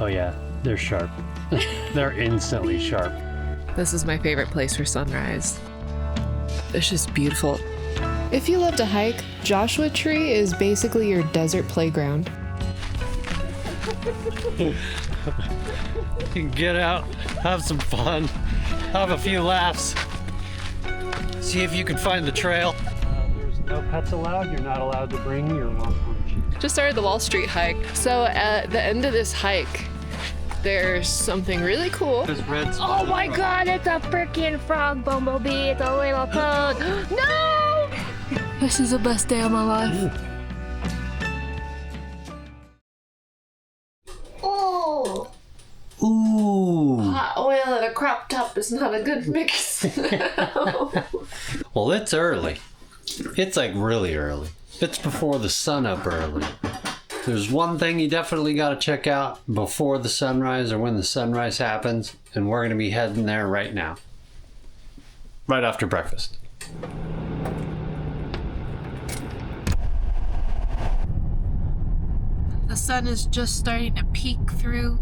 Oh yeah, they're sharp. They're instantly sharp. This is my favorite place for sunrise. It's just beautiful. If you love to hike, Joshua Tree is basically your desert playground. You can get out, have some fun, have a few laughs, see if you can find the trail. There's no pets allowed. You're not allowed to bring your lunch. Just started the Wall Street hike. So at the end of this hike, there's something really cool. Oh my god, it's a freaking frog bumblebee. It's a little toad. No! This is the best day of my life. Oh! Ooh. Hot oil and a crop top is not a good mix. Well, it's early. It's like really early. It's before the sun up early. There's one thing you definitely got to check out before the sunrise or when the sunrise happens, and we're going to be heading there right now. Right after breakfast. The sun is just starting to peek through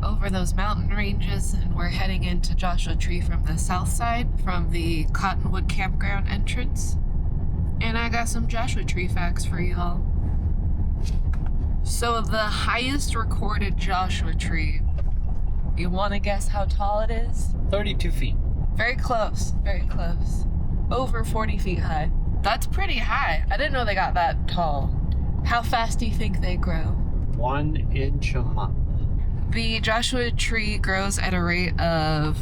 over those mountain ranges, and we're heading into Joshua Tree from the south side, from the Cottonwood Campground entrance. And I got some Joshua Tree facts for y'all. So the highest recorded Joshua Tree, you want to guess how tall it is? 32 feet. Very close, very close. Over 40 feet high. That's pretty high. I didn't know they got that tall. How fast do you think they grow? 1 inch a month. The Joshua Tree grows at a rate of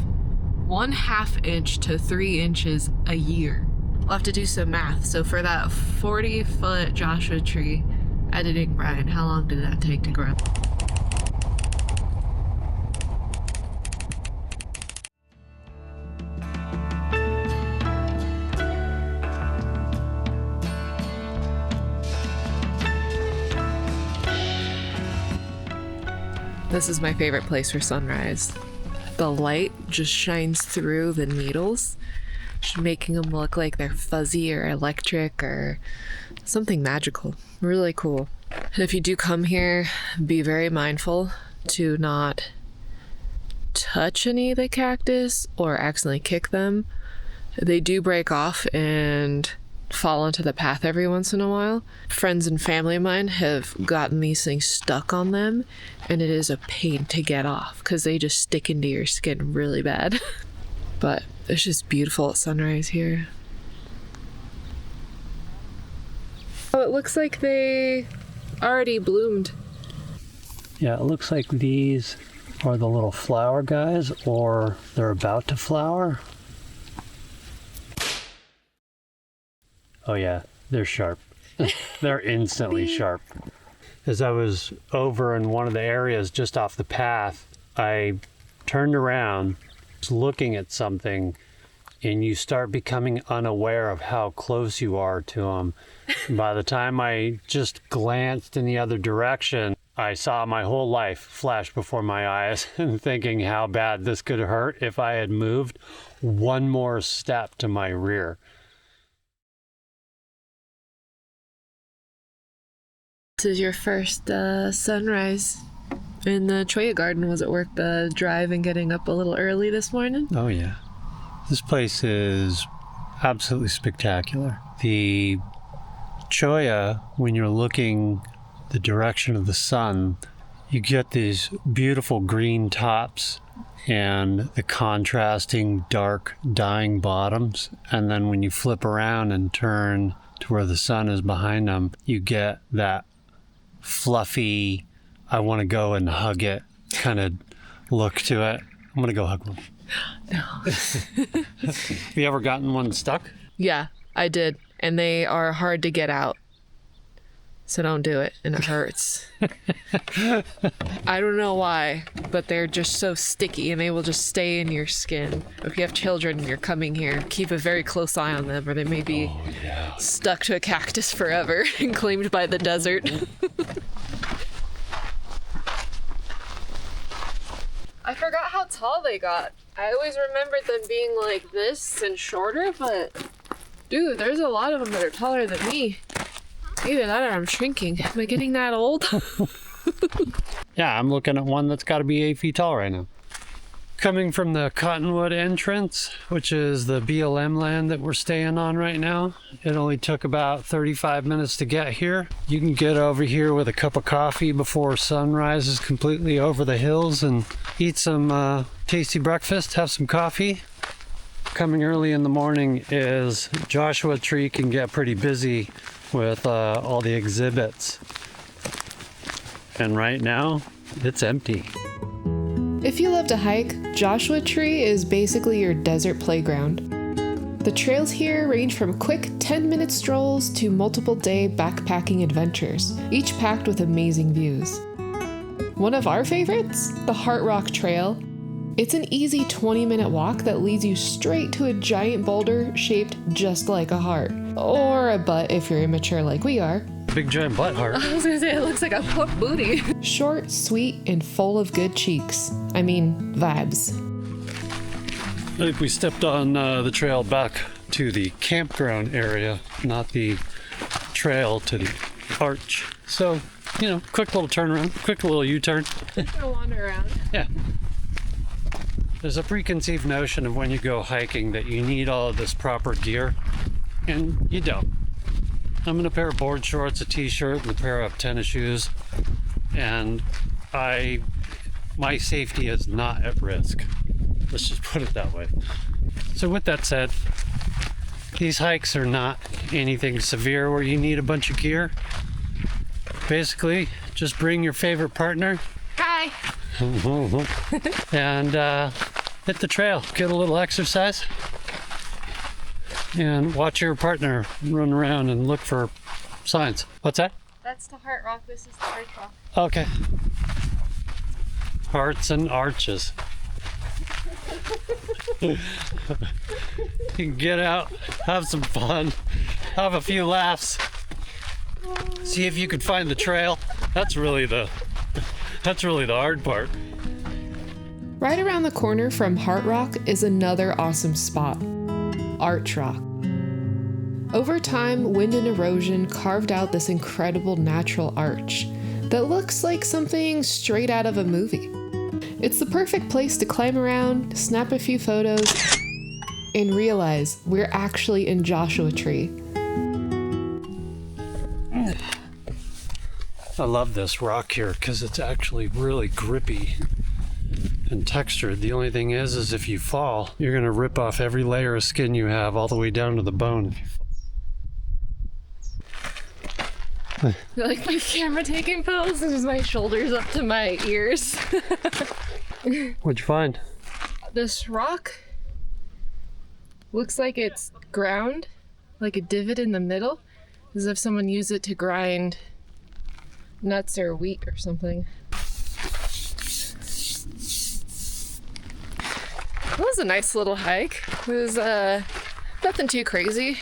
1/2 inch to 3 inches a year. We'll have to do some math. So for that 40-foot Joshua Tree, editing Brian, how long did that take to grow? This is my favorite place for sunrise. The light just shines through the needles, making them look like they're fuzzy or electric or something magical. Really cool. And if you do come here, be very mindful to not touch any of the cactus or accidentally kick them. They do break off and fall onto the path every once in a while. Friends and family of mine have gotten these things stuck on them, and it is a pain to get off because they just stick into your skin really bad. But it's just beautiful at sunrise here. Oh, it looks like they already bloomed. Yeah, it looks like these are the little flower guys, or they're about to flower. Oh yeah, they're sharp. They're instantly sharp. As I was over in one of the areas just off the path, I turned around, was looking at something, and you start becoming unaware of how close you are to them. By the time I just glanced in the other direction, I saw my whole life flash before my eyes and thinking how bad this could hurt if I had moved one more step to my rear. This is your first sunrise in the Cholla garden. Was it worth the drive and getting up a little early this morning? Oh yeah. This place is absolutely spectacular. The Cholla, when you're looking the direction of the sun, you get these beautiful green tops and the contrasting dark dying bottoms. And then when you flip around and turn to where the sun is behind them, you get that fluffy, I want to go and hug it kind of look to it. I'm going to go hug one. No. Have you ever gotten one stuck? Yeah, I did. And they are hard to get out. So don't do it, and it hurts. I don't know why, but they're just so sticky and they will just stay in your skin. If you have children and you're coming here, keep a very close eye on them, or they may be stuck to a cactus forever and claimed by the desert. I forgot how tall they got. I always remembered them being like this and shorter, but dude, there's a lot of them that are taller than me. Either that or I'm shrinking. Am I getting that old? Yeah, I'm looking at one that's got to be 8 feet tall right now. Coming from the Cottonwood entrance, which is the BLM land that we're staying on right now. It only took about 35 minutes to get here. You can get over here with a cup of coffee before sun rises completely over the hills and eat some tasty breakfast, have some coffee. Coming early in the morning is Joshua Tree can get pretty busy with all the exhibits. And right now, it's empty. If you love to hike, Joshua Tree is basically your desert playground. The trails here range from quick 10-minute strolls to multiple-day backpacking adventures, each packed with amazing views. One of our favorites? The Heart Rock Trail. It's an easy 20-minute walk that leads you straight to a giant boulder shaped just like a heart. Or a butt if you're immature like we are. Big giant butt heart. I was gonna say, it looks like a plump booty. Short, sweet, and full of good cheeks. I mean, vibes. I think we stepped on the trail back to the campground area, not the trail to the arch. So, you know, quick little turnaround, quick little U-turn. Gonna wander around. Yeah. There's a preconceived notion of when you go hiking that you need all of this proper gear, and you don't. I'm in a pair of board shorts, a t-shirt, and a pair of tennis shoes, and my safety is not at risk. Let's just put it that way. So with that said, these hikes are not anything severe where you need a bunch of gear. Basically, just bring your favorite partner. Hi! And hit the trail, get a little exercise, and watch your partner run around and look for signs. What's that? That's the Heart Rock, this is the Heart Rock. Okay. Hearts and arches. You can get out, have some fun, have a few laughs, see if you can find the trail. That's really the hard part. Right around the corner from Heart Rock is another awesome spot, Arch Rock. Over time, wind and erosion carved out this incredible natural arch that looks like something straight out of a movie. It's the perfect place to climb around, snap a few photos, and realize we're actually in Joshua Tree. I love this rock here because it's actually really grippy and textured. The only thing is if you fall, you're going to rip off every layer of skin you have all the way down to the bone. I like my camera taking pose and just my shoulders up to my ears. What'd you find? This rock looks like it's ground, like a divot in the middle, as if someone used it to grind nuts or wheat or something. It was a nice little hike. It was nothing too crazy.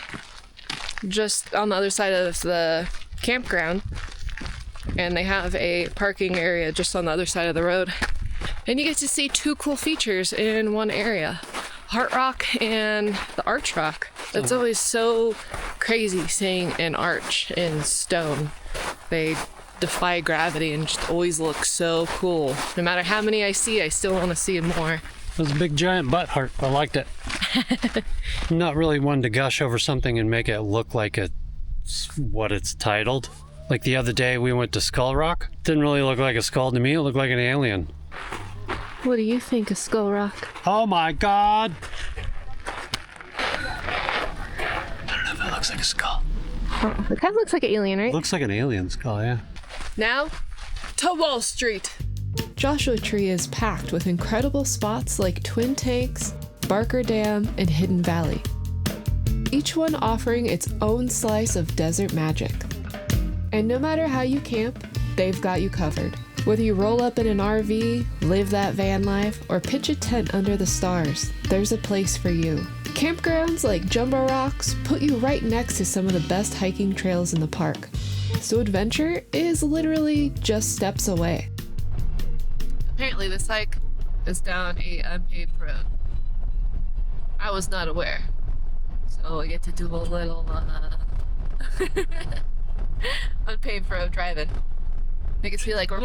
Just on the other side of the campground, and they have a parking area just on the other side of the road. And you get to see two cool features in one area. Heart Rock and the Arch Rock. It's always so crazy seeing an arch in stone. They defy gravity and just always look so cool. No matter how many I see, I still want to see more. It was a big giant butt heart. I liked it. I'm not really one to gush over something and make it look like it's what it's titled. Like the other day we went to Skull Rock. Didn't really look like a skull to me. It looked like an alien. What do you think of Skull Rock? Oh my God! I don't know if it looks like a skull. Oh, it kind of looks like an alien, right? Looks like an alien skull, yeah. Now, to Wall Street. Joshua Tree is packed with incredible spots like Twin Tanks, Barker Dam, and Hidden Valley. Each one offering its own slice of desert magic. And no matter how you camp, they've got you covered. Whether you roll up in an RV, live that van life, or pitch a tent under the stars, there's a place for you. Campgrounds like Jumbo Rocks put you right next to some of the best hiking trails in the park. So adventure is literally just steps away. Apparently this hike is down a unpaved road. I was not aware. So I get to do a little unpaved road driving. Make us feel like we're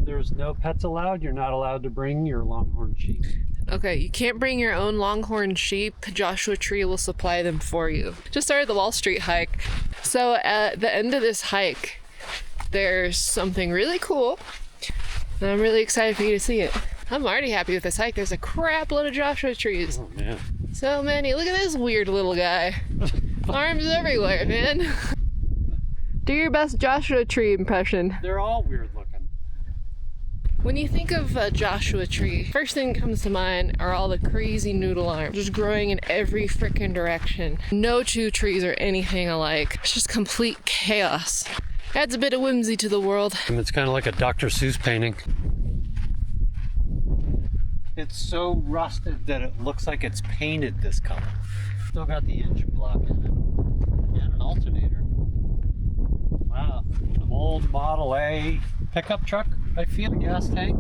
There's no pets allowed. You're not allowed to bring your longhorn sheep. Okay, you can't bring your own longhorn sheep. Joshua Tree will supply them for you. Just started the Wall Street hike. So at the end of this hike, there's something really cool. And I'm really excited for you to see it. I'm already happy with this hike. There's a crap load of Joshua trees. Oh, man. So many. Look at this weird little guy. Arms everywhere, man. Do your best Joshua Tree impression. They're all weird looking. When you think of a Joshua tree, first thing that comes to mind are all the crazy noodle arms, just growing in every freaking direction. No two trees are anything alike. It's just complete chaos. Adds a bit of whimsy to the world. And it's kind of like a Dr. Seuss painting. It's so rusted that it looks like it's painted this color. Still got the engine block in it. And an alternator. Wow. An old Model A pickup truck, I feel. Gas tank.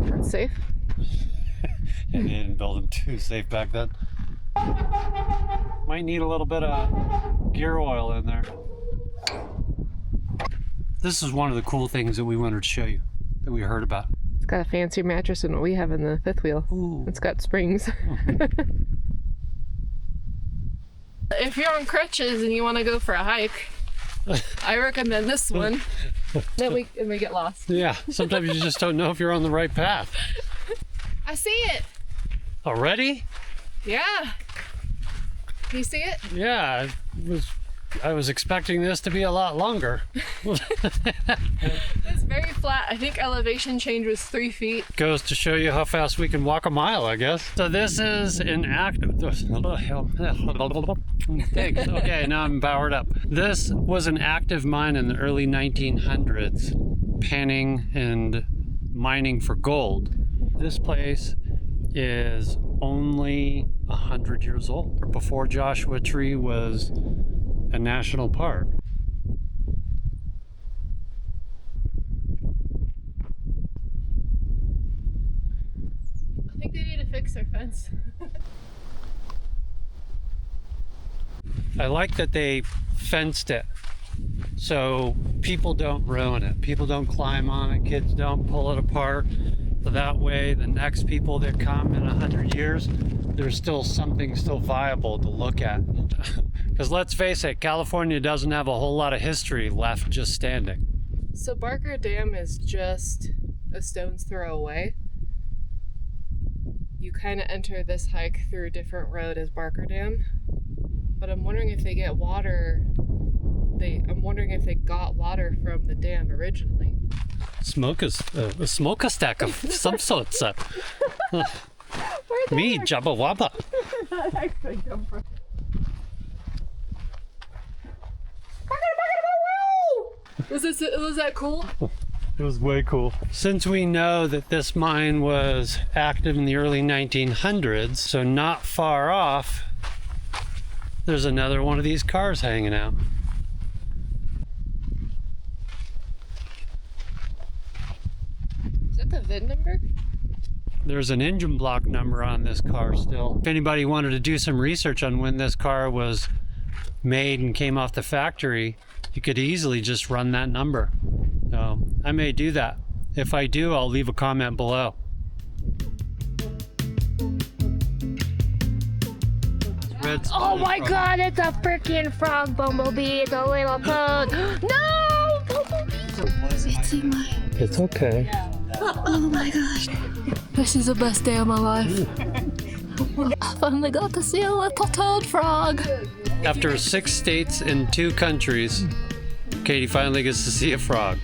That's safe. And they didn't build them too safe back then. Might need a little bit of gear oil in there. This is one of the cool things that we wanted to show you, that we heard about. It's got a fancier mattress than what we have in the fifth wheel. Ooh. It's got springs. If you're on crutches and you want to go for a hike, I recommend this one. Then we get lost. Yeah, sometimes you just don't know if you're on the right path. I see it. Already? Yeah. You see it? Yeah, I was expecting this to be a lot longer. It's very flat. I think elevation change was 3 feet. Goes to show you how fast we can walk a mile, I guess. So this is an active... Thanks. Okay, now I'm powered up. This was an active mine in the early 1900s, panning and mining for gold. This place is only 100 years old. Before Joshua Tree was a national park. I think they need to fix their fence. I like that they fenced it so people don't ruin it. People don't climb on it, kids don't pull it apart. So that way the next people that come in 100 years, there's still something still viable to look at. Because let's face it, California doesn't have a whole lot of history left just standing. So Barker Dam is just a stone's throw away. You kind of enter this hike through a different road as Barker Dam. But I'm wondering if they get water. I'm wondering if they got water from the dam originally. Smoke a stack of some sorts. Me, Jabba Wabba. That actually come from. Was that cool? It was way cool. Since we know that this mine was active in the early 1900s, so not far off, there's another one of these cars hanging out. Is that the VIN number? There's an engine block number on this car still. If anybody wanted to do some research on when this car was made and came off the factory, you could easily just run that number. So I may do that. If I do, I'll leave a comment below. Oh my god, it's a freaking frog, Bumblebee. It's a little toad. No! Bumblebee! It's in my... It's okay. Oh my gosh. This is the best day of my life. I finally got to see a little toad frog. After 6 states and 2 countries, Katie finally gets to see a frog.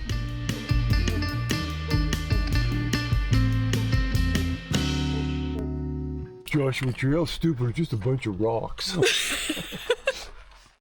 Joshua Tree, how stupid, just a bunch of rocks.